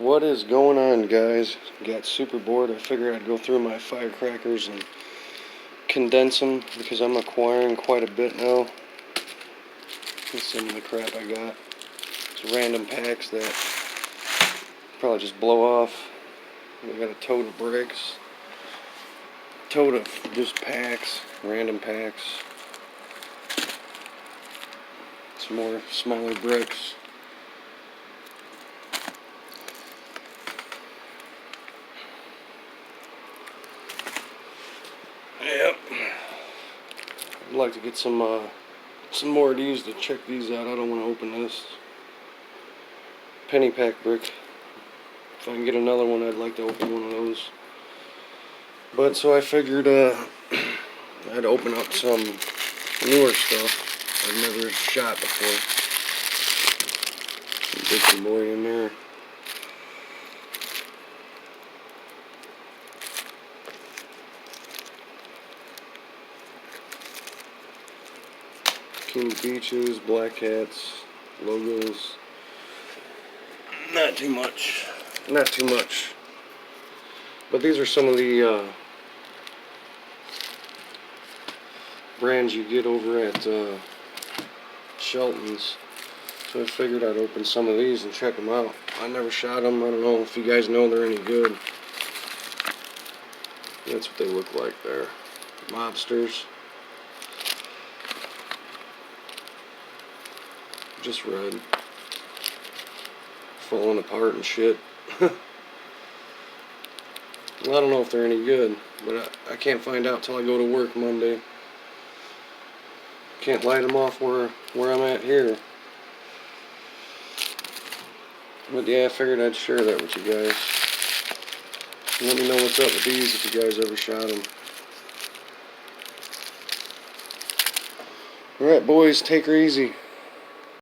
What is going on, guys? Got super bored. I figured I'd go through my firecrackers and condense them because I'm acquiring quite a bit now. Here's some of the crap I got. It's random packs that probably just blow off. We got a tote of bricks, tote of just packs, random packs. Some more smaller bricks. Yep. I'd like to get some more of these to check these out. I don't want to open this. Penny pack brick. If I can get another one, I'd like to open one of those. But so I figured I'd open up some newer stuff I've never shot before. Get some boy in there. King Beaches, Black Hats, logos. Not too much. Not too much. But these are some of the brands you get over at Shelton's. So I figured I'd open some of these and check them out. I never shot them. I don't know if you guys know they're any good. That's what they look like there. Mobsters. Just red. Falling apart and shit. Well, I don't know if they're any good, but I can't find out till I go to work Monday. Can't light them off where I'm at here. But yeah, I figured I'd share that with you guys. Let me know what's up with these if you guys ever shot them. Alright, boys, take her easy.